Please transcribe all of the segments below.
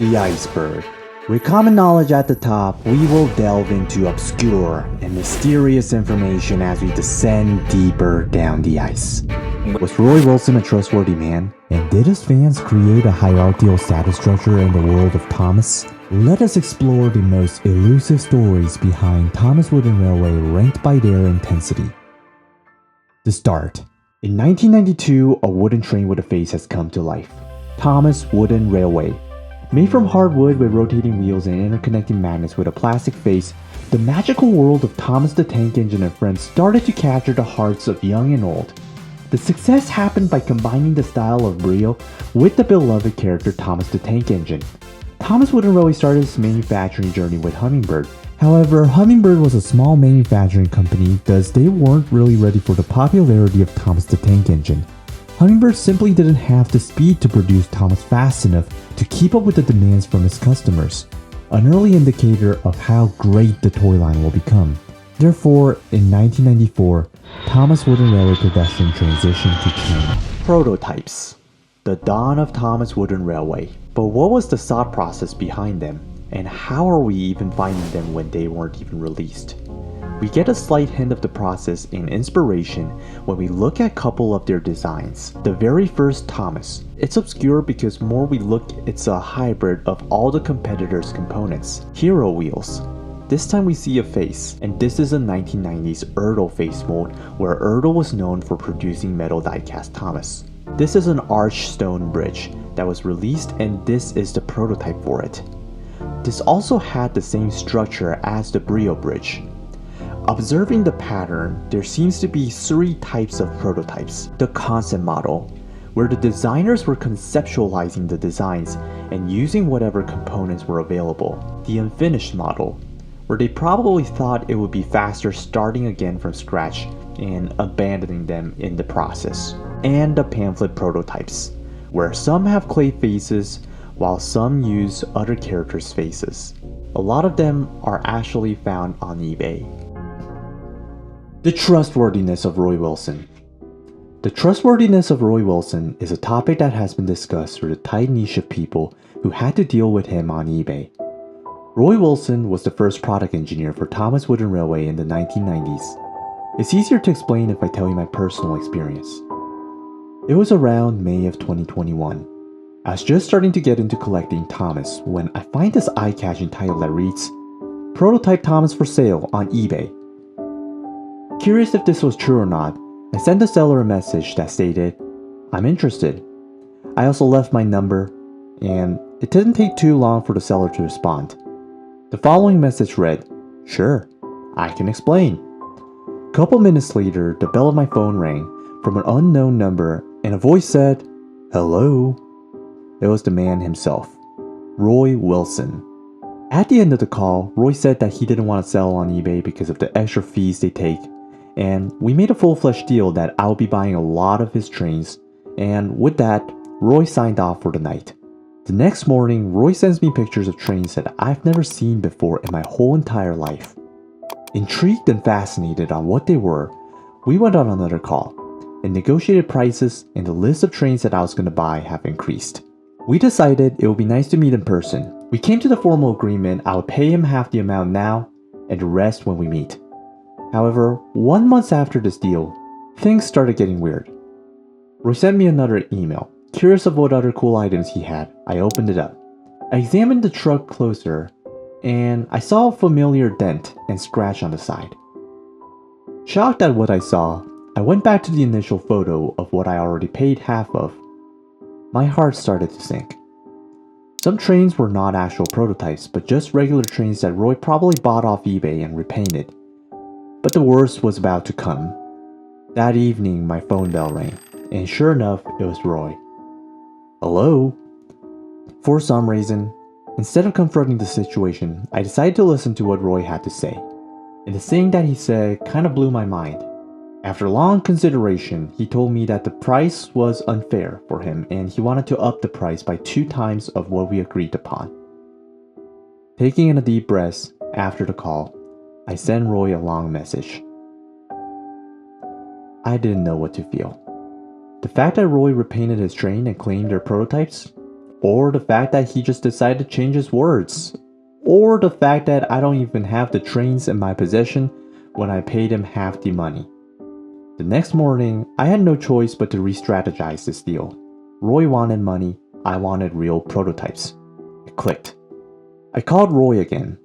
The Iceberg. With common knowledge at the top, we will delve into obscure and mysterious information as we descend deeper down the ice. Was Roy Wilson a trustworthy man? And did his fans create a hierarchical status structure in the world of Thomas? Let us explore the most elusive stories behind Thomas Wooden Railway ranked by their intensity. To start, in 1992, a wooden train with a face has come to life. Thomas Wooden Railway. Made from hardwood with rotating wheels and interconnecting magnets with a plastic face, the magical world of Thomas the Tank Engine and friends started to capture the hearts of young and old. The success happened by combining the style of Brio with the beloved character Thomas the Tank Engine. Thomas Wooden Railway started its manufacturing journey with Hummingbird. However, Hummingbird was a small manufacturing company, thus they weren't really ready for the popularity of Thomas the Tank Engine. Hummingbird simply didn't have the speed to produce Thomas fast enough to keep up with the demands from its customers, an early indicator of how great the toy line will become. Therefore, in 1994, Thomas Wooden Railway production transitioned to China. Prototypes. The dawn of Thomas Wooden Railway. But what was the thought process behind them? And how are we even finding them when they weren't even released? We get a slight hint of the process and inspiration when we look at a couple of their designs. The very first Thomas. It's obscure because more we look, it's a hybrid of all the competitors' components. Hiro wheels. This time we see a face, and this is a 1990s Erdl face mold where Erdl was known for producing metal die-cast Thomas. This is an arched stone bridge that was released, and this is the prototype for it. This also had the same structure as the Brio bridge. Observing the pattern, there seems to be three types of prototypes. The concept model, where the designers were conceptualizing the designs and using whatever components were available. The unfinished model, where they probably thought it would be faster starting again from scratch and abandoning them in the process. And the pamphlet prototypes, where some have clay faces while some use other characters' faces. A lot of them are actually found on eBay. The trustworthiness of Roy Wilson. The trustworthiness of Roy Wilson is a topic that has been discussed through the tight niche of people who had to deal with him on eBay. Roy Wilson was the first product engineer for Thomas Wooden Railway in the 1990s. It's easier to explain if I tell you my personal experience. It was around May of 2021. I was just starting to get into collecting Thomas when I find this eye-catching title that reads, "Prototype Thomas for sale on eBay." Curious if this was true or not, I sent the seller a message that stated, "I'm interested." I also left my number, and it didn't take too long for the seller to respond. The following message read, "Sure, I can explain." Couple minutes later, the bell of my phone rang from an unknown number and a voice said, "Hello." It was the man himself, Roy Wilson. At the end of the call, Roy said that he didn't want to sell on eBay because of the extra fees they take, and we made a full-fledged deal that I would be buying a lot of his trains, and with that, Roy signed off for the night. The next morning, Roy sends me pictures of trains that I've never seen before in my whole entire life. Intrigued and fascinated on what they were, we went on another call, and negotiated prices, and the list of trains that I was going to buy have increased. We decided it would be nice to meet in person. We came to the formal agreement I would pay him half the amount now, and the rest when we meet. However, 1 month after this deal, things started getting weird. Roy sent me another email. Curious of what other cool items he had, I opened it up. I examined the truck closer, and I saw a familiar dent and scratch on the side. Shocked at what I saw, I went back to the initial photo of what I already paid half of. My heart started to sink. Some trains were not actual prototypes, but just regular trains that Roy probably bought off eBay and repainted. But the worst was about to come. That evening, my phone bell rang, and sure enough, it was Roy. "Hello?" For some reason, instead of confronting the situation, I decided to listen to what Roy had to say. And the thing that he said kind of blew my mind. After long consideration, he told me that the price was unfair for him and he wanted to up the price by 2 times of what we agreed upon. Taking in a deep breath after the call, I sent Roy a long message. I didn't know what to feel. The fact that Roy repainted his train and claimed they're prototypes, or the fact that he just decided to change his words, or the fact that I don't even have the trains in my possession when I paid him half the money. The next morning, I had no choice but to re-strategize this deal. Roy wanted money, I wanted real prototypes. It clicked. I called Roy again,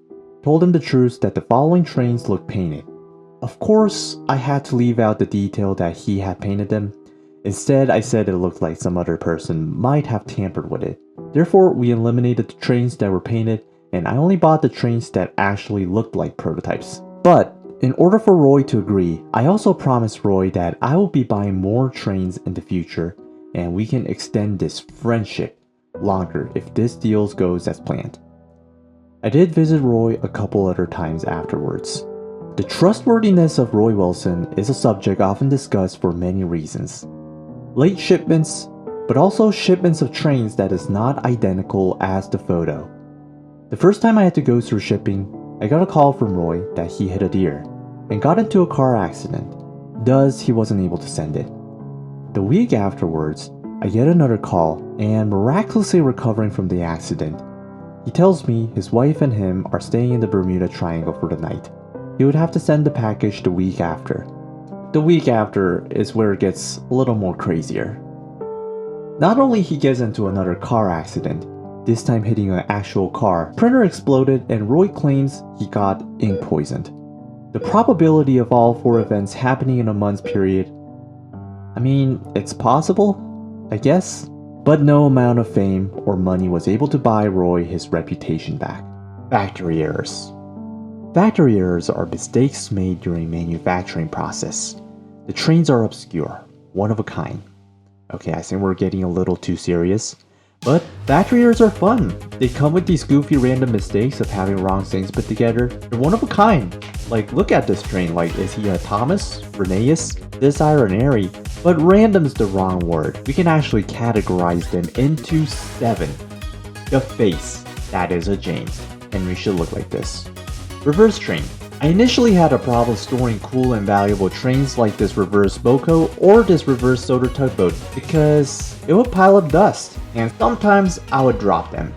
told him the truth that the following trains looked painted. Of course, I had to leave out the detail that he had painted them. Instead, I said it looked like some other person might have tampered with it. Therefore, we eliminated the trains that were painted, and I only bought the trains that actually looked like prototypes. But, in order for Roy to agree, I also promised Roy that I will be buying more trains in the future, and we can extend this friendship longer if this deal goes as planned. I did visit Roy a couple other times afterwards. The trustworthiness of Roy Wilson is a subject often discussed for many reasons. Late shipments, but also shipments of trains that is not identical as the photo. The first time I had to go through shipping, I got a call from Roy that he hit a deer and got into a car accident, thus he wasn't able to send it. The week afterwards, I get another call and miraculously recovering from the accident. He tells me his wife and him are staying in the Bermuda Triangle for the night. He would have to send the package the week after. The week after is where it gets a little more crazier. Not only he gets into another car accident, this time hitting an actual car, printer exploded and Roy claims he got ink poisoned. The probability of all 4 events happening in a month's period, I mean, it's possible, I guess, but no amount of fame or money was able to buy Roy his reputation back. Factory errors. Factory errors are mistakes made during manufacturing process. The trains are obscure, one of a kind. Okay, I think we're getting a little too serious. But factory errors are fun. They come with these goofy random mistakes of having wrong things put together. They're one of a kind. Like, look at this train. Like, is he a Thomas? Reneus? This Ironary? But random's the wrong word. We can actually categorize them into 7. The face. That is a James. Henry should look like this. Reverse train. I initially had a problem storing cool and valuable trains like this reverse Boko or this reverse Soder tugboat because it would pile up dust and sometimes I would drop them.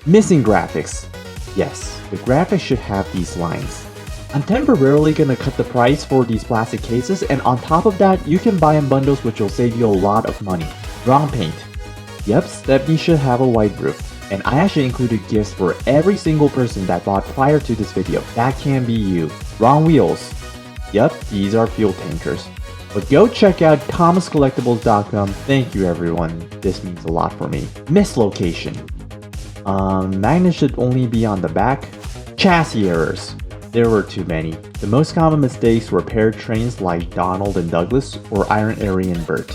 Missing graphics. Yes, the graphics should have these lines. I'm temporarily gonna cut the price for these plastic cases, and on top of that, you can buy in bundles which will save you a lot of money. Wrong paint. Yep, Stepney should have a white roof. And I actually included gifts for every single person that bought prior to this video. That can be you. Wrong wheels. Yep, these are fuel tankers. But go check out thomascollectibles.com. Thank you everyone. This means a lot for me. Mislocation. Magnets should only be on the back. Chassis errors. There were too many. The most common mistakes were paired trains like Donald and Douglas or Iron Airy and Bert.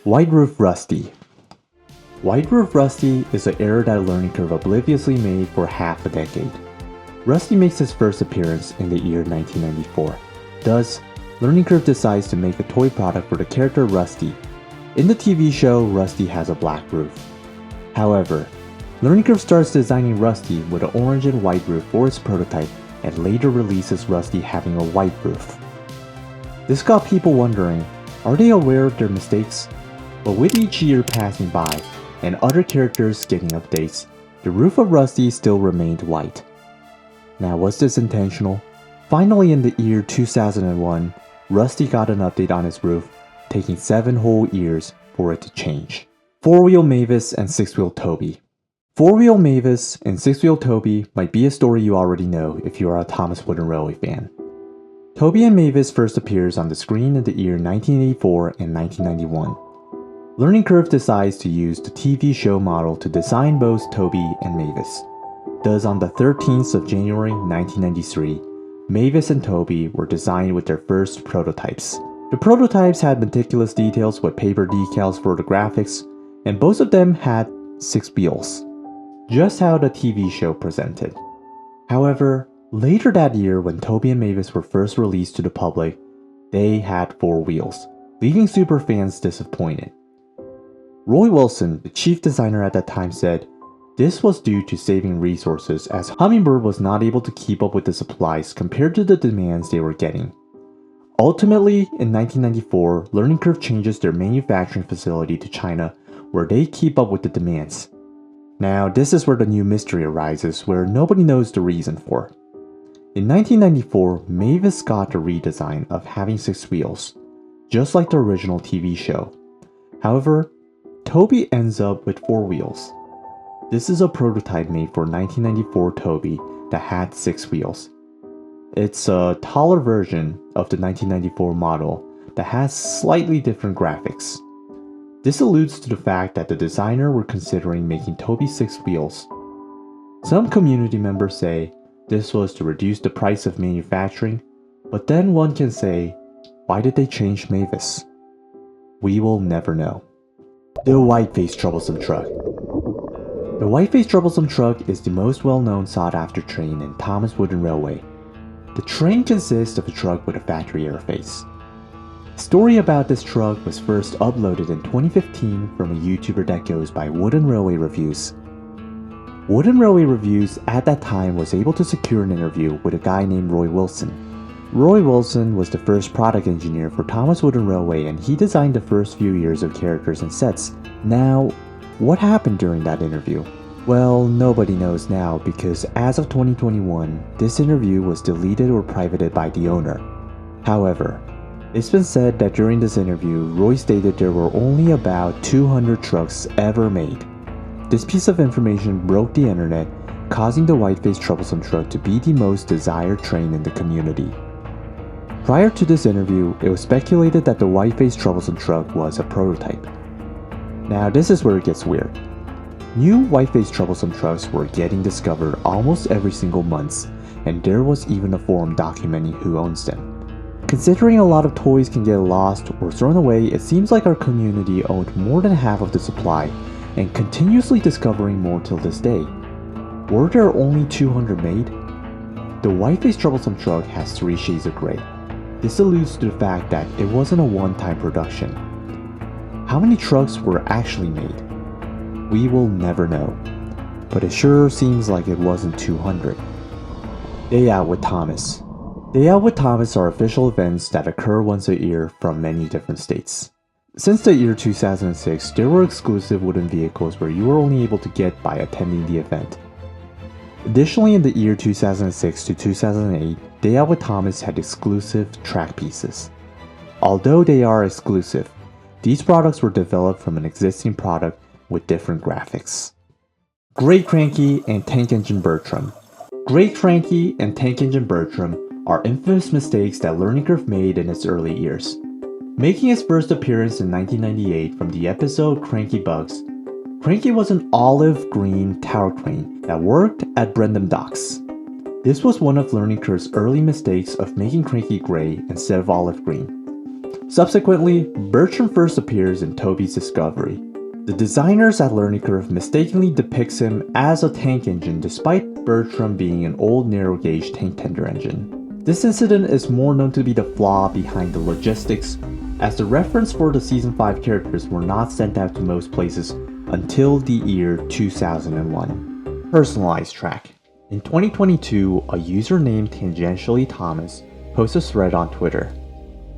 White roof rusty. White roof rusty is an error that Learning Curve obliviously made for half a decade. Rusty makes his first appearance in the year 1994. Thus, Learning Curve decides to make a toy product for the character Rusty. In the TV show, Rusty has a black roof. However, Learning Curve starts designing Rusty with an orange and white roof for its prototype and later releases Rusty having a white roof. This got people wondering, are they aware of their mistakes? But with each year passing by, and other characters getting updates, the roof of Rusty still remained white. Now, was this intentional? Finally, in the year 2001, Rusty got an update on his roof, taking 7 whole years for it to change. 4-wheel Mavis and 6-wheel Toby. 4-wheel Mavis and 6-wheel Toby might be a story you already know if you are a Thomas Wooden Railway fan. Toby and Mavis first appears on the screen in the year 1984 and 1991. Learning Curve decides to use the TV show model to design both Toby and Mavis. Thus, on the 13th of January 1993, Mavis and Toby were designed with their first prototypes. The prototypes had meticulous details with paper decals for the graphics, and both of them had 6 wheels, just how the TV show presented. However, later that year when Toby and Mavis were first released to the public, they had 4 wheels, leaving superfans disappointed. Roy Wilson, the chief designer at that time, said this was due to saving resources as Hummingbird was not able to keep up with the supplies compared to the demands they were getting. Ultimately, in 1994, Learning Curve changes their manufacturing facility to China, where they keep up with the demands. Now, this is where the new mystery arises, where nobody knows the reason for. In 1994, Mavis got a redesign of having 6 wheels, just like the original TV show. However, Toby ends up with 4 wheels. This is a prototype made for 1994 Toby that had 6 wheels. It's a taller version of the 1994 model that has slightly different graphics. This alludes to the fact that the designer were considering making Toby 6 wheels. Some community members say this was to reduce the price of manufacturing, but then one can say, why did they change Mavis? We will never know. The Whiteface Troublesome Truck. The Whiteface Troublesome Truck is the most well-known sought-after train in Thomas Wooden Railway. The train consists of a truck with a factory airface. A story about this truck was first uploaded in 2015 from a YouTuber that goes by Wooden Railway Reviews. Wooden Railway Reviews at that time was able to secure an interview with a guy named Roy Wilson. Roy Wilson was the first product engineer for Thomas Wooden Railway, and he designed the first few years of characters and sets. Now, what happened during that interview? Well, nobody knows now because as of 2021, this interview was deleted or privated by the owner. However, it's been said that during this interview, Roy stated there were only about 200 trucks ever made. This piece of information broke the internet, causing the Whiteface Troublesome Truck to be the most desired train in the community. Prior to this interview, it was speculated that the Whiteface Troublesome Truck was a prototype. Now this is where it gets weird. New Whiteface Troublesome Trucks were getting discovered almost every single month, and there was even a forum documenting who owns them. Considering a lot of toys can get lost or thrown away, it seems like our community owned more than half of the supply, and continuously discovering more till this day. Were there only 200 made? The Whiteface Troublesome Truck has 3 shades of gray. This alludes to the fact that it wasn't a one-time production. How many trucks were actually made? We will never know, but it sure seems like it wasn't 200. Day Out with Thomas. Day Out with Thomas are official events that occur once a year from many different states. Since the year 2006, there were exclusive wooden vehicles where you were only able to get by attending the event. Additionally, in the year 2006 to 2008, Day Out with Thomas had exclusive track pieces. Although they are exclusive, these products were developed from an existing product with different graphics. Great Cranky and Tank Engine Bertram. Great Cranky and Tank Engine Bertram are infamous mistakes that Learning Curve made in its early years. Making its first appearance in 1998 from the episode Cranky Bugs, Cranky was an olive green tower crane that worked at Brendam Docks. This was one of Learning Curve's early mistakes of making Cranky gray instead of olive green. Subsequently, Bertram first appears in Toby's Discovery. The designers at Learning Curve mistakenly depicts him as a tank engine despite Bertram being an old narrow gauge tank tender engine. This incident is more known to be the flaw behind the logistics, as the reference for the Season 5 characters were not sent out to most places until the year 2001. Personalized track. In 2022, a user named Tangential Thomas posted a thread on Twitter.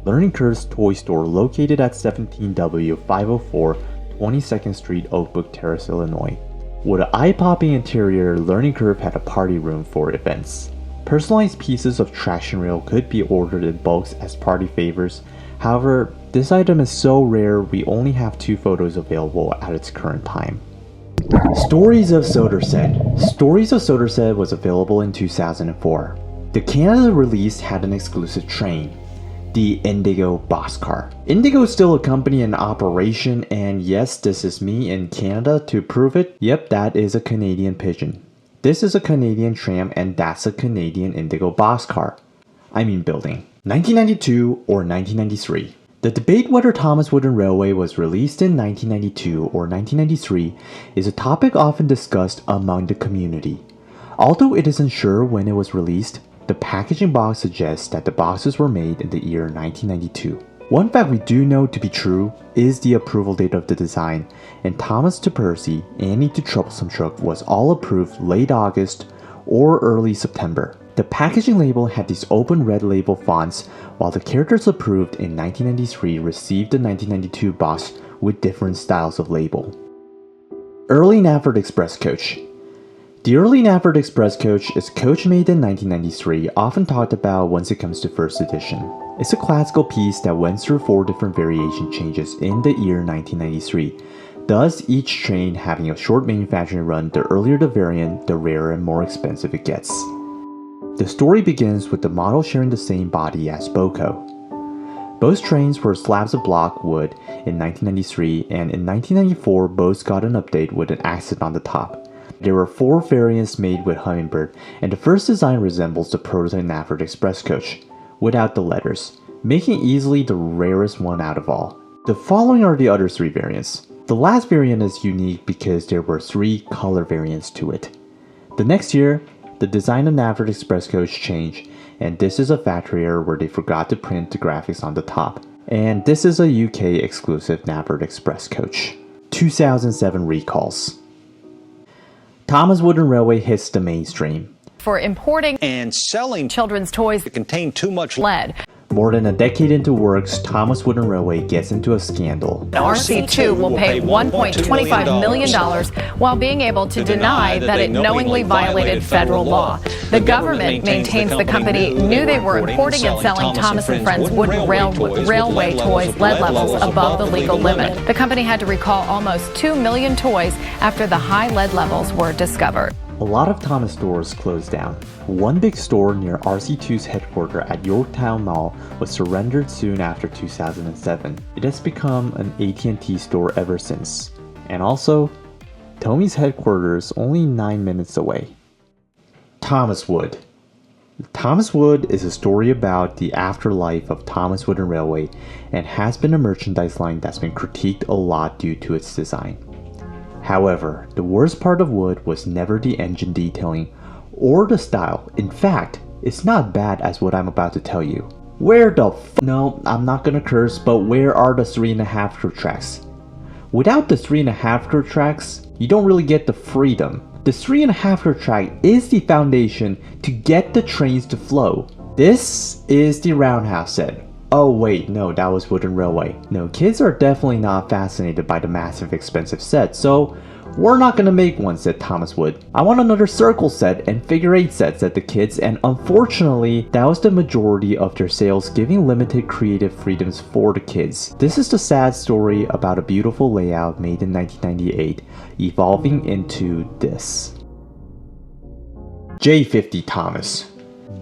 Learning Curve's toy store located at 17W504 22nd Street, Oakbrook Terrace, Illinois. With an eye-popping interior, Learning Curve had a party room for events. Personalized pieces of traction rail could be ordered in bulks as party favors. However, this item is so rare we only have 2 photos available at its current time. Stories of Soderset. Stories of Soderset was available in 2004. The Canada release had an exclusive train, the Indigo Boxcar. Indigo is still a company in operation, and yes, this is me in Canada to prove it. Yep, that is a Canadian pigeon. This is a Canadian tram, and that's a Canadian Indigo Boxcar. I mean building. 1992 or 1993. The debate whether Thomas Wooden Railway was released in 1992 or 1993 is a topic often discussed among the community. Although it isn't sure when it was released, the packaging box suggests that the boxes were made in the year 1992. One fact we do know to be true is the approval date of the design, and Thomas to Percy, Annie to Troublesome Truck was all approved late August or early September. The packaging label had these open red label fonts, while the characters approved in 1993 received the 1992 box with different styles of label. Early Nafford Express Coach. The early Nafford Express Coach is a coach made in 1993, often talked about once it comes to first edition. It's a classical piece that went through 4 different variation changes in the year 1993, thus each train having a short manufacturing run. The earlier the variant, the rarer and more expensive it gets. The story begins with the model sharing the same body as Boko. Both trains were slabs of block wood in 1993, and in 1994 both got an update with an accent on the top. There were 4 variants made with Hummingbird, and the first design resembles the prototype Nafford Express Coach, without the letters, making easily the rarest one out of all. The following are the other 3 variants. The last variant is unique because there were 3 color variants to it. The next year, the design of Nafford Express Coach changed, and this is a factory error where they forgot to print the graphics on the top. And this is a UK exclusive Nafford Express Coach. 2007 recalls. Thomas Wooden Railway hits the mainstream. For importing and selling children's toys that contain too much lead. More than a decade into works, Thomas Wooden Railway gets into a scandal. RC2 will pay $1.25 million while being able to deny that it knowingly violated federal law. The government maintains the company knew they were importing and selling Thomas & Friends wooden railway toys lead levels above the legal limit. The company had to recall almost 2 million toys after the high lead levels were discovered. A lot of Thomas stores closed down. One big store near RC2's headquarters at Yorktown Mall was surrendered soon after 2007. It has become an AT&T store ever since. And also, Tommy's headquarters only 9 minutes away. Thomas Wood. Thomas Wood is a story about the afterlife of Thomas Wooden Railway and has been a merchandise line that's been critiqued a lot due to its design. However, the worst part of Wood was never the engine detailing or the style. In fact, it's not bad as what I'm about to tell you. Where the No, I'm not gonna curse, but where are the 3.5 curve tracks? Without the 3.5 curve tracks, you don't really get the freedom. The 3.5 curve track is the foundation to get the trains to flow. This is the roundhouse set. Oh wait, no, that was Wooden Railway. No, kids are definitely not fascinated by the massive expensive set, so we're not gonna make one, said Thomas Wood. I want another circle set and figure 8 set, said the kids, and unfortunately, that was the majority of their sales, giving limited creative freedoms for the kids. This is the sad story about a beautiful layout made in 1998, evolving into this. J50 Thomas.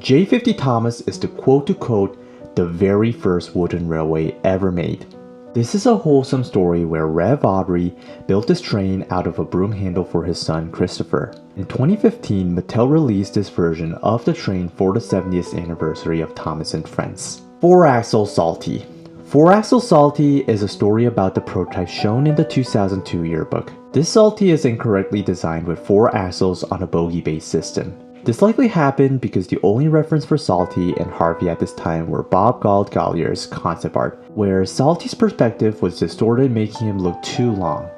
J50 Thomas is the quote-to-quote the very first wooden railway ever made. This is a wholesome story where Rev Aubrey built this train out of a broom handle for his son Christopher. In 2015, Mattel released this version of the train for the 70th anniversary of Thomas and Friends. 4-Axle Salty. 4-Axle Salty is a story about the prototype shown in the 2002 yearbook. This Salty is incorrectly designed with 4 axles on a bogie-based system. This likely happened because the only reference for Salty and Harvey at this time were Bob Goldgallier's concept art, where Salty's perspective was distorted, making him look too long.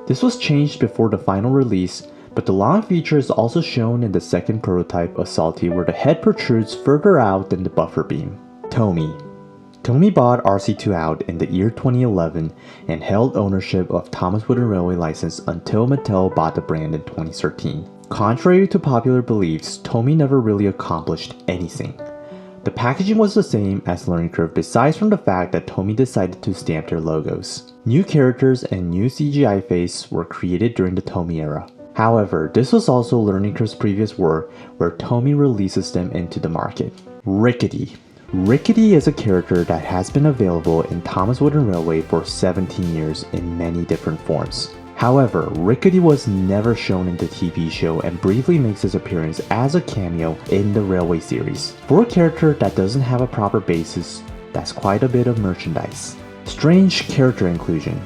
This was changed before the final release, but the long feature is also shown in the second prototype of Salty, where the head protrudes further out than the buffer beam. Tomy. Tomy bought RC2 out in the year 2011 and held ownership of Thomas Wooden Railway license until Mattel bought the brand in 2013. Contrary to popular beliefs, Tomy never really accomplished anything. The packaging was the same as Learning Curve besides from the fact that Tomy decided to stamp their logos. New characters and new CGI face were created during the Tomy era. However, this was also Learning Curve's previous work where Tomy releases them into the market. Rickety. Rickety is a character that has been available in Thomas Wooden Railway for 17 years in many different forms. However, Rickety was never shown in the TV show and briefly makes his appearance as a cameo in the Railway series. For a character that doesn't have a proper basis, that's quite a bit of merchandise. Strange character inclusion.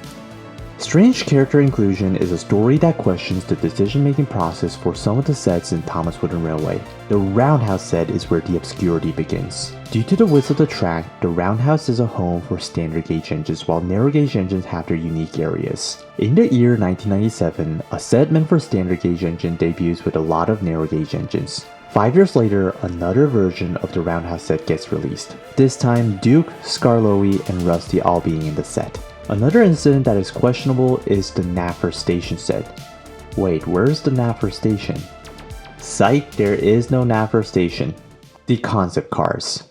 Strange character inclusion is a story that questions the decision-making process for some of the sets in Thomas Wooden Railway. The roundhouse set is where the obscurity begins. Due to the width of the track, the roundhouse is a home for standard gauge engines while narrow gauge engines have their unique areas. In the year 1997, a set meant for standard gauge engine debuts with a lot of narrow gauge engines. 5 years later, another version of the roundhouse set gets released. This time, Duke, Skarloey, and Rusty all being in the set. Another incident that is questionable is the Nafford station set. Wait, where's the NAFR station? Psych, there is no NAFR station. The concept cars.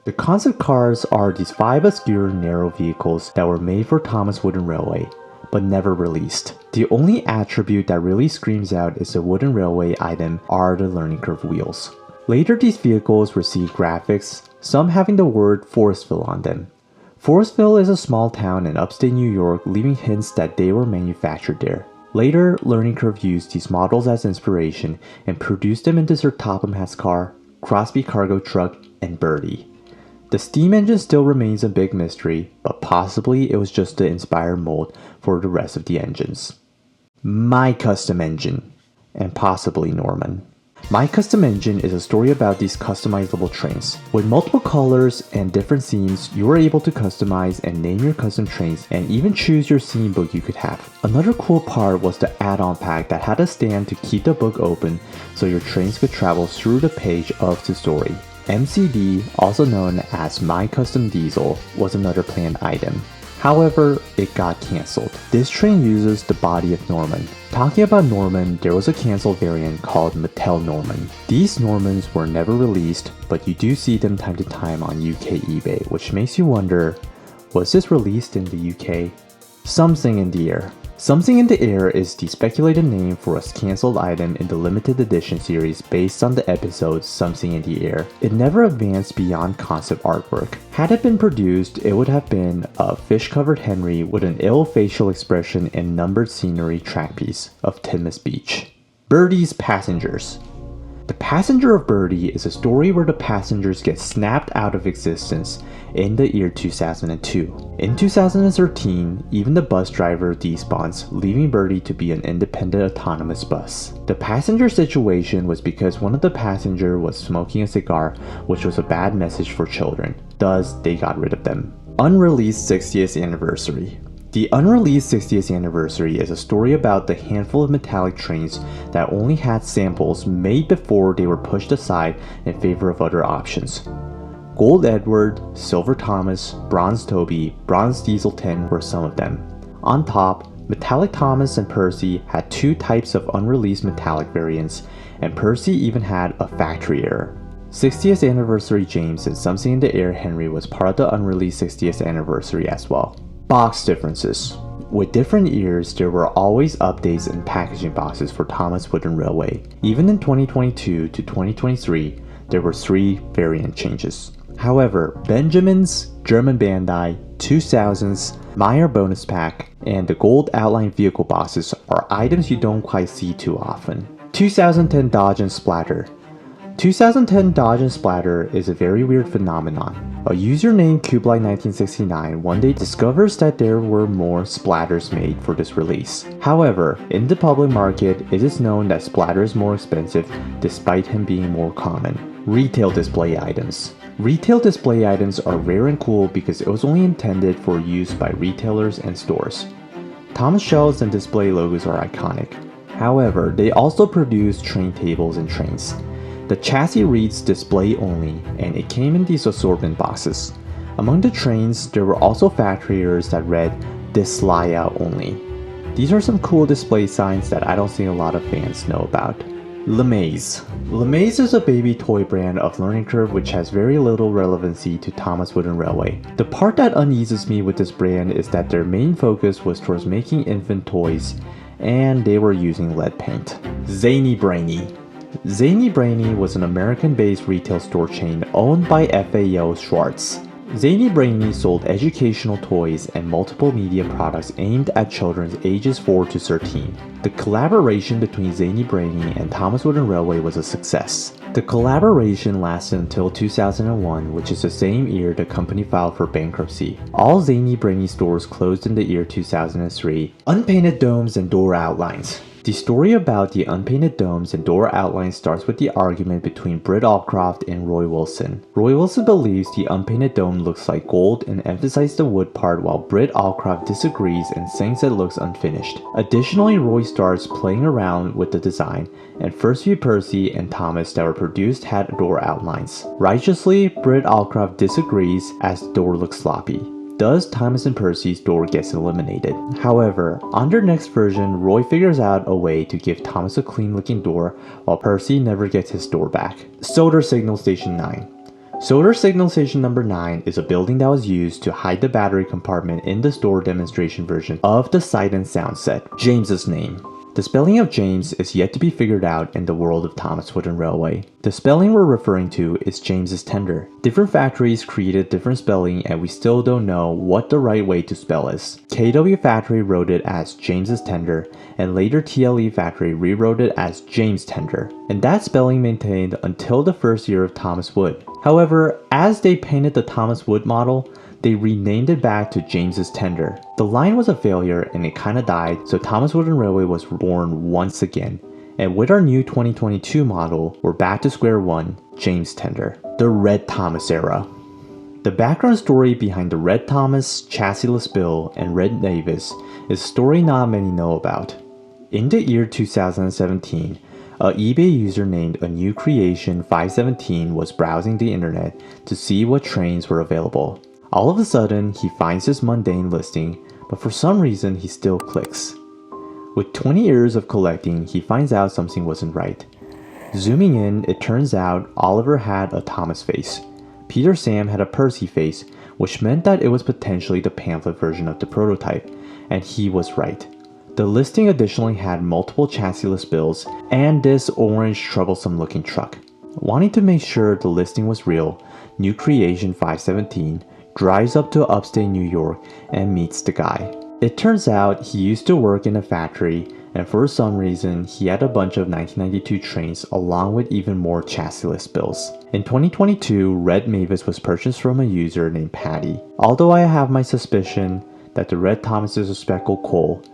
The concept cars are these 5 obscure narrow vehicles that were made for Thomas Wooden Railway, but never released. The only attribute that really screams out is the Wooden Railway item are the learning curve wheels. Later these vehicles received graphics, some having the word Forestville on them. Forestville is a small town in upstate New York, leaving hints that they were manufactured there. Later, Learning Curve used these models as inspiration and produced them into Sir Topham Hatt's car, Crosby cargo truck, and Bertie. The steam engine still remains a big mystery, but possibly it was just the inspired mold for the rest of the engines. My Custom Engine, and possibly Norman. My Custom Engine is a story about these customizable trains. With multiple colors and different scenes, you are able to customize and name your custom trains and even choose your scene book you could have. Another cool part was the add-on pack that had a stand to keep the book open so your trains could travel through the page of the story. MCD, also known as My Custom Diesel, was another planned item. However, it got cancelled. This train uses the body of Norman. Talking about Norman, there was a cancelled variant called Mattel Norman. These Normans were never released, but you do see them time to time on UK eBay, which makes you wonder, was this released in the UK? Something in the Air. Something in the Air is the speculated name for a cancelled item in the limited edition series based on the episode Something in the Air. It never advanced beyond concept artwork. Had it been produced, it would have been a fish-covered Henry with an ill facial expression and numbered scenery track piece of Tinmouth Beach. Berties Passengers. The Passenger of Bertie is a story where the passengers get snapped out of existence in the year 2002. In 2013, even the bus driver despawns, leaving Bertie to be an independent autonomous bus. The passenger situation was because one of the passengers was smoking a cigar, which was a bad message for children. Thus, they got rid of them. Unreleased 60th Anniversary. The Unreleased 60th Anniversary is a story about the handful of metallic trains that only had samples made before they were pushed aside in favor of other options. Gold Edward, Silver Thomas, Bronze Toby, Bronze Diesel 10 were some of them. On top, Metallic Thomas and Percy had 2 types of unreleased metallic variants, and Percy even had a factory error. 60th Anniversary James and Something in the Air Henry was part of the Unreleased 60th Anniversary as well. Box differences. With different years, there were always updates in packaging boxes for Thomas Wooden Railway. Even in 2022 to 2023, there were 3 variant changes. However, Benjamin's, German Bandai, 2000s, Meyer bonus pack, and the gold outline vehicle boxes are items you don't quite see too often. 2010 Dodge and Splatter. 2010 Dodge and Splatter is a very weird phenomenon. A user named Kublai1969 one day discovers that there were more splatters made for this release. However, in the public market, it is known that splatter is more expensive despite him being more common. Retail display items. Retail display items are rare and cool because it was only intended for use by retailers and stores. Thomas shelves and display logos are iconic. However, they also produce train tables and trains. The chassis reads display only, and it came in these assortment boxes. Among the trains, there were also factory errors that read Dislaya only. These are some cool display signs that I don't think a lot of fans know about. LeMays. LeMays is a baby toy brand of Learning Curve which has very little relevancy to Thomas Wooden Railway. The part that uneases me with this brand is that their main focus was towards making infant toys, and they were using lead paint. Zany Brainy. Zany Brainy was an American-based retail store chain owned by FAO Schwartz. Zany Brainy sold educational toys and multiple media products aimed at children ages 4 to 13. The collaboration between Zany Brainy and Thomas Wooden Railway was a success. The collaboration lasted until 2001, which is the same year the company filed for bankruptcy. All Zany Brainy stores closed in the year 2003. Unpainted domes and door outlines. The story about the unpainted domes and door outlines starts with the argument between Britt Allcroft and Roy Wilson. Roy Wilson believes the unpainted dome looks like gold and emphasizes the wood part, while Britt Allcroft disagrees and thinks it looks unfinished. Additionally, Roy starts playing around with the design, and first few Percy and Thomas that were produced had door outlines. Righteously, Britt Allcroft disagrees as the door looks sloppy. Thus, Thomas and Percy's door gets eliminated. However, on their next version, Roy figures out a way to give Thomas a clean looking door while Percy never gets his door back. Solder Signal Station 9. Solder Signal Station number 9 is a building that was used to hide the battery compartment in the store demonstration version of the Sight and Sound set. James's name. The spelling of James is yet to be figured out in the world of Thomas Wooden Railway. The spelling we're referring to is James's Tender. Different factories created different spelling and we still don't know what the right way to spell is. KW Factory wrote it as James's Tender and later TLE Factory rewrote it as James Tender. And that spelling maintained until the first year of Thomas Wood. However, as they painted the Thomas Wood model, they renamed it back to James's Tender. The line was a failure and it kinda died, so Thomas Wooden Railway was born once again. And with our new 2022 model, we're back to square one, James Tender. The Red Thomas era. The background story behind the Red Thomas, Chassiesless Bill, and Red Mavis is a story not many know about. In the year 2017, a eBay user named A New Creation 517 was browsing the internet to see what trains were available. All of a sudden, he finds this mundane listing, but for some reason he still clicks. With 20 years of collecting, he finds out something wasn't right. Zooming in, it turns out Oliver had a Thomas face. Peter Sam had a Percy face, which meant that it was potentially the pamphlet version of the prototype, and he was right. The listing additionally had multiple chassiesless bills and this orange troublesome looking truck. Wanting to make sure the listing was real, New Creation 517 drives up to upstate New York and meets the guy. It turns out he used to work in a factory and for some reason he had a bunch of 1992 trains along with even more chassiesless bills. In 2022, Red Mavis was purchased from a user named Patty. Although I have my suspicion that the Red Thomas is a speckled coal,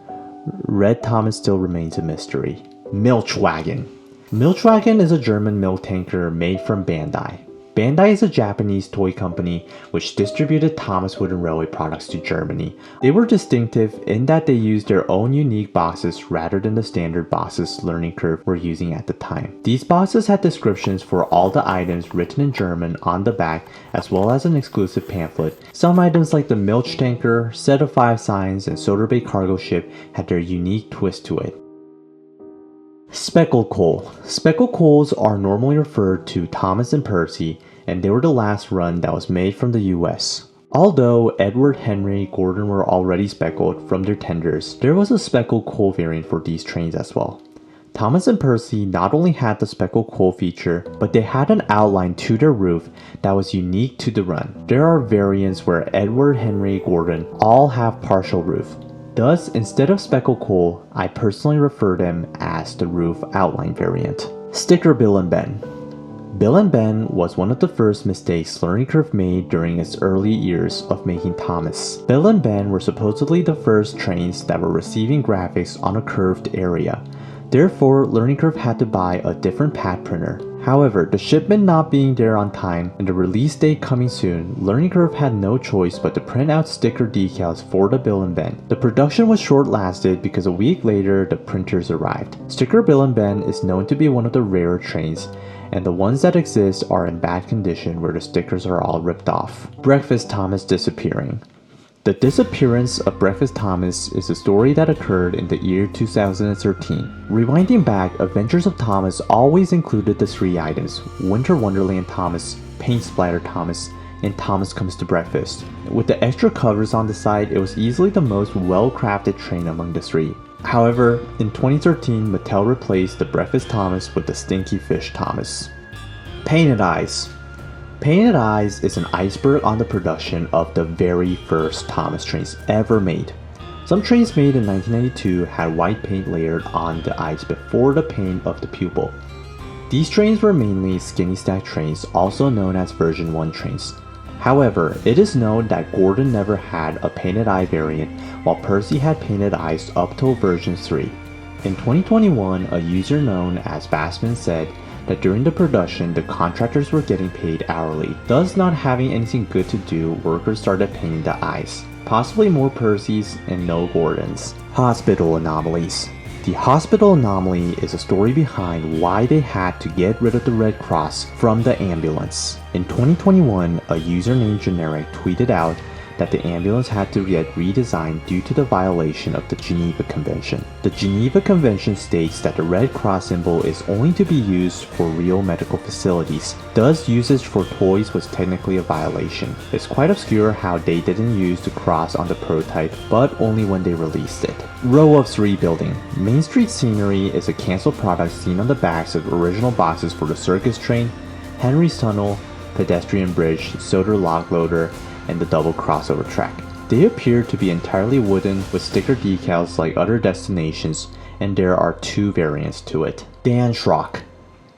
Red Thomas still remains a mystery. Milchwagen. Milchwagen is a German milk tanker made from Bandai. Bandai is a Japanese toy company which distributed Thomas Wooden Railway products to Germany. They were distinctive in that they used their own unique boxes rather than the standard boxes Learning Curve were using at the time. These boxes had descriptions for all the items written in German on the back as well as an exclusive pamphlet. Some items like the Milch Tanker, Set of 5 Signs, and Soda Bay Cargo Ship had their unique twist to it. Speckled coal. Speckled coals are normally referred to Thomas and Percy, and they were the last run that was made from the US. Although Edward, Henry, Gordon were already speckled from their tenders, there was a speckled coal variant for these trains as well. Thomas and Percy not only had the speckled coal feature, but they had an outline to their roof that was unique to the run. There are variants where Edward, Henry, Gordon all have partial roof. Thus, instead of speckled coal, I personally refer them as the roof outline variant. Sticker Bill and Ben. Bill and Ben was one of the first mistakes Learning Curve made during its early years of making Thomas. Bill and Ben were supposedly the first trains that were receiving graphics on a curved area. Therefore, Learning Curve had to buy a different pad printer. However, the shipment not being there on time and the release date coming soon, Learning Curve had no choice but to print out sticker decals for the Bill and Ben. The production was short-lasted because a week later, the printers arrived. Sticker Bill and Ben is known to be one of the rarer trains, and the ones that exist are in bad condition where the stickers are all ripped off. Breakfast Thomas disappearing. The disappearance of Breakfast Thomas is a story that occurred in the year 2013. Rewinding back, Adventures of Thomas always included the 3 items: Winter Wonderland Thomas, Paint Splatter Thomas, and Thomas Comes to Breakfast. With the extra covers on the side, it was easily the most well-crafted train among the 3. However, in 2013, Mattel replaced the Breakfast Thomas with the Stinky Fish Thomas. Painted Eyes. Painted Eyes is an iceberg on the production of the very first Thomas trains ever made. Some trains made in 1992 had white paint layered on the eyes before the paint of the pupil. These trains were mainly skinny stack trains, also known as version 1 trains. However, it is known that Gordon never had a painted eye variant, while Percy had painted eyes up till version 3. In 2021, a user known as Bassman said that during the production, the contractors were getting paid hourly. Thus, not having anything good to do, workers started painting the eyes. Possibly more Percys and no Gordons. Hospital Anomalies. The hospital anomaly is a story behind why they had to get rid of the Red Cross from the ambulance. In 2021, a user named Generic tweeted out that the ambulance had to get redesigned due to the violation of the Geneva Convention. The Geneva Convention states that the Red Cross symbol is only to be used for real medical facilities, thus usage for toys was technically a violation. It's quite obscure how they didn't use the cross on the prototype, but only when they released it. Row Ups Rebuilding. Main Street Scenery is a cancelled product seen on the backs of original boxes for the circus train, Henry's Tunnel, pedestrian bridge, Soder log loader, and the double crossover track. They appear to be entirely wooden with sticker decals like other destinations, and there are 2 variants to it. Dan Schrock.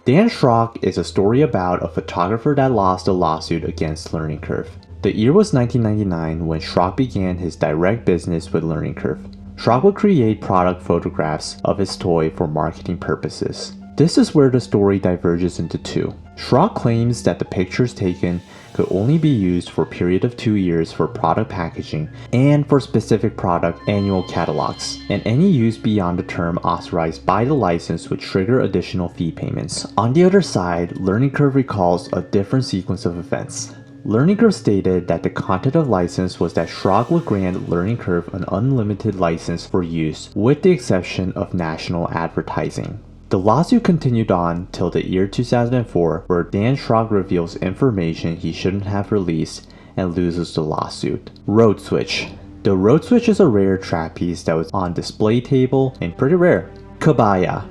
Dan Schrock is a story about a photographer that lost a lawsuit against Learning Curve. The year was 1999 when Schrock began his direct business with Learning Curve. Schrock would create product photographs of his toy for marketing purposes. This is where the story diverges into 2. Schrock claims that the pictures taken could only be used for a period of 2 years for product packaging and for specific product annual catalogs, and any use beyond the term authorized by the license would trigger additional fee payments. On the other side, Learning Curve recalls a different sequence of events. Learning Curve stated that the content of license was that Schrock would grant Learning Curve an unlimited license for use, with the exception of national advertising. The lawsuit continued on till the year 2004, where Dan Schrock reveals information he shouldn't have released and loses the lawsuit. Road Switch. The Road Switch is a rare trapeze that was on display table and pretty rare. Kabaya.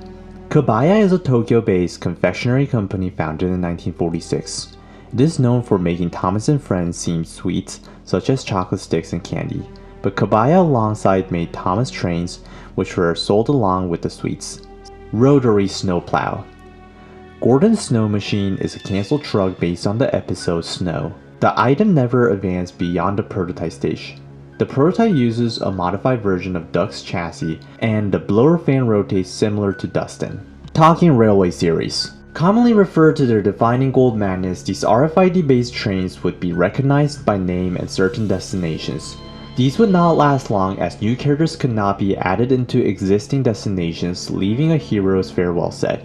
Kabaya is a Tokyo-based confectionery company founded in 1946. It is known for making Thomas and Friends themed sweets such as chocolate sticks and candy, but Kabaya alongside made Thomas trains, which were sold along with the sweets. Rotary snowplow. Gordon's Snow Machine is a canceled truck based on the episode Snow. The item never advanced beyond the prototype stage. The prototype uses a modified version of Duck's chassis, and the blower fan rotates similar to Dustin. Talking Railway Series. Commonly referred to their defining gold magnets, these RFID-based trains would be recognized by name at certain destinations. These would not last long as new characters could not be added into existing destinations, leaving a hero's farewell set.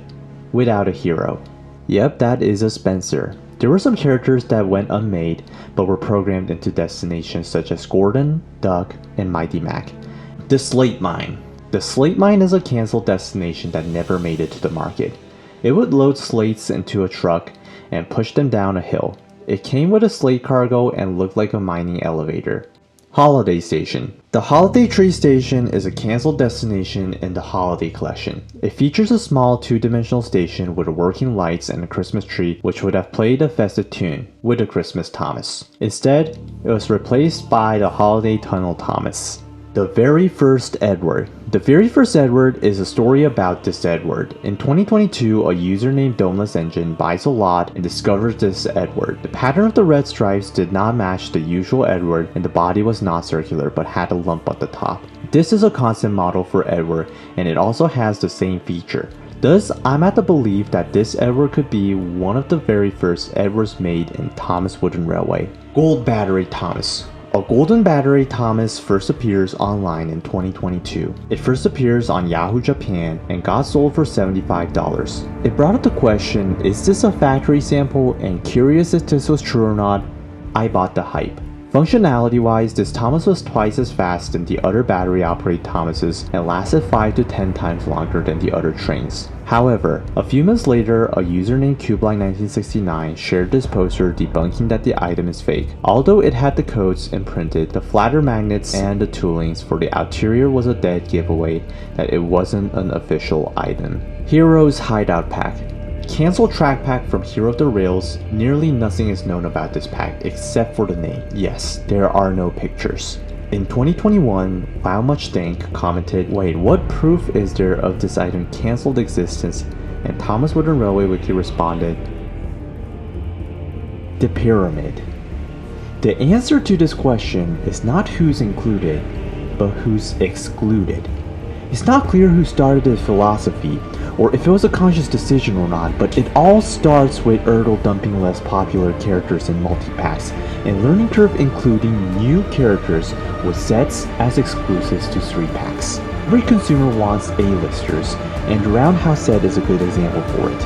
Without a hero. Yep, that is a Spencer. There were some characters that went unmade, but were programmed into destinations such as Gordon, Duck, and Mighty Mac. The Slate Mine. The Slate Mine is a cancelled destination that never made it to the market. It would load slates into a truck and push them down a hill. It came with a slate cargo and looked like a mining elevator. Holiday Station. The Holiday Tree Station is a cancelled destination in the Holiday Collection. It features a small 2-dimensional station with working lights and a Christmas tree which would have played a festive tune with a Christmas Thomas. Instead, it was replaced by the Holiday Tunnel Thomas. The Very First Edward. The Very First Edward is a story about this Edward. In 2022, a user named Domeless Engine buys a lot and discovers this Edward. The pattern of the red stripes did not match the usual Edward, and the body was not circular but had a lump at the top. This is a concept model for Edward, and it also has the same feature. Thus, I'm at the belief that this Edward could be one of the very first Edwards made in Thomas Wooden Railway. Gold Battery Thomas. A golden battery Thomas first appears online in 2022. It first appears on Yahoo Japan and got sold for $75. It brought up the question, is this a factory sample, and curious if this was true or not, I bought the hype. Functionality wise, this Thomas was twice as fast than the other battery operated Thomases and lasted 5 to 10 times longer than the other trains. However, a few months later, a user named Cubeline1969 shared this poster debunking that the item is fake. Although it had the codes imprinted, the flatter magnets and the toolings for the interior was a dead giveaway that it wasn't an official item. Hiro's Hideout Pack. Cancelled track pack from Hero of the Rails. Nearly nothing is known about this pack except for the name. Yes, there are no pictures. In 2021, Wow Much Think commented, wait, what proof is there of this item cancelled existence? And Thomas Wooden Railway Wiki responded, the pyramid. The answer to this question is not who's included, but who's excluded. It's not clear who started this philosophy, or if it was a conscious decision or not, but it all starts with Erdl dumping less popular characters in multi-packs, and Learning Curve including new characters with sets as exclusives to 3-packs. Every consumer wants A-listers, and the Roundhouse set is a good example for it.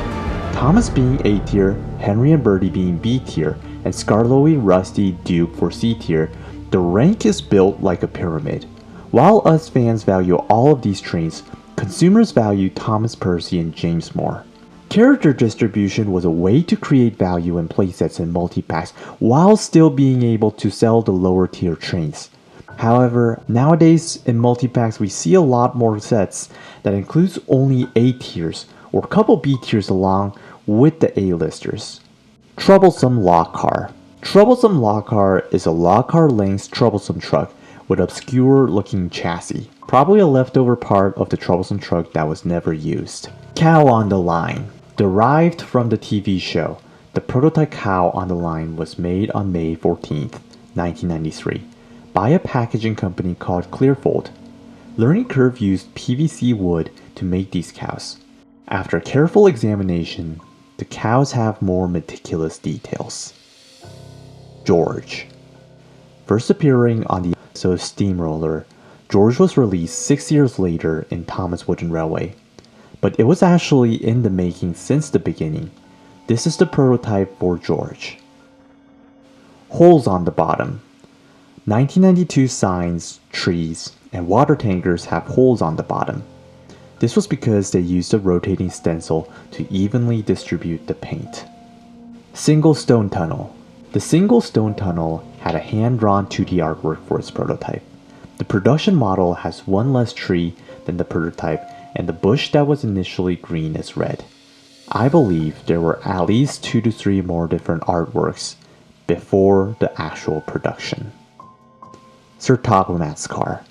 Thomas being A tier, Henry and Bertie being B tier, and Skarloey, Rusty, Duke for C tier, The rank is built like a pyramid. While us fans value all of these trains, consumers value Thomas Percy and James more. Character distribution was a way to create value in playsets and multipacks while still being able to sell the lower tier trains. However, nowadays in multipacks we see a lot more sets that includes only A tiers or a couple B tiers along with the A-listers. Troublesome Log Car. Troublesome Log Car is a log car length troublesome truck with obscure looking chassis, probably a leftover part of the troublesome truck that was never used. Cow on the Line. Derived from the TV show, the prototype Cow on the Line was made on May 14th, 1993, by a packaging company called Clearfold. Learning Curve used PVC wood to make these cows. After careful examination, the cows have more meticulous details. George. First appearing on the episode Steamroller, George was released 6 years later in Thomas Wooden Railway. But it was actually in the making since the beginning. This is the prototype for George. Holes on the bottom. 1992 signs, trees, and water tankers have holes on the bottom. This was because they used a rotating stencil to evenly distribute the paint. Single stone tunnel. The single stone tunnel had a hand-drawn 2D artwork for its prototype. The production model has one less tree than the prototype, and the bush that was initially green is red. I believe there were at least 2 to 3 more different artworks before the actual production. Sir Topomat's car.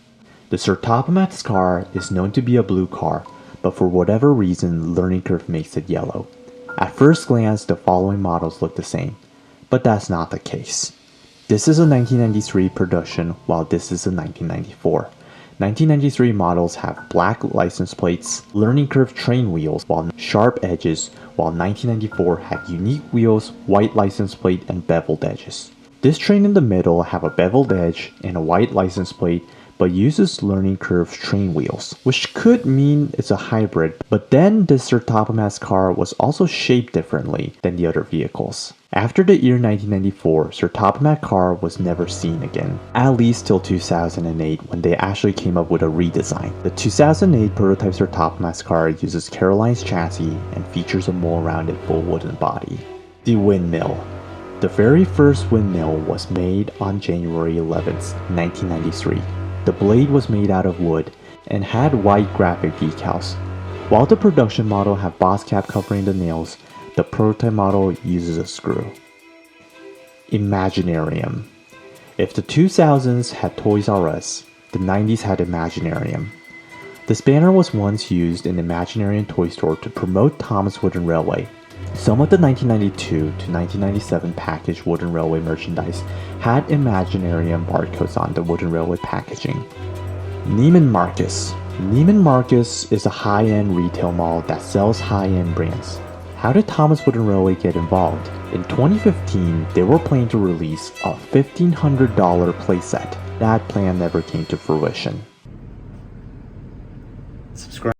The Sir Topomat's car is known to be a blue car, but for whatever reason Learning Curve makes it yellow. At first glance the following models look the same, but that's not the case. This is a 1993 production while this is a 1994. 1993 models have black license plates, Learning Curve train wheels, while sharp edges, while 1994 had unique wheels, white license plate, and beveled edges. This train in the middle have a beveled edge and a white license plate, but uses Learning Curve train wheels, which could mean it's a hybrid, but then this Sir Topomat's car was also shaped differently than the other vehicles. After the year 1994, Sir Topomat car was never seen again, at least till 2008 when they actually came up with a redesign. The 2008 prototype Sir Topomat's car uses Caroline's chassis and features a more rounded full wooden body. The windmill. The very first windmill was made on January 11th, 1993. The blade was made out of wood and had white graphic decals. While the production model had boss cap covering the nails, the prototype model uses a screw. Imaginarium. If the 2000s had Toys R Us, the 90s had Imaginarium. This banner was once used in the Imaginarium toy store to promote Thomas Wooden Railway. Some of the 1992 to 1997 packaged Wooden Railway merchandise had Imaginarium barcodes on the Wooden Railway packaging. Neiman Marcus. Neiman Marcus is a high-end retail mall that sells high-end brands. How did Thomas Wooden Railway get involved? In 2015, they were planning to release a $1,500 playset. That plan never came to fruition. Subscribe.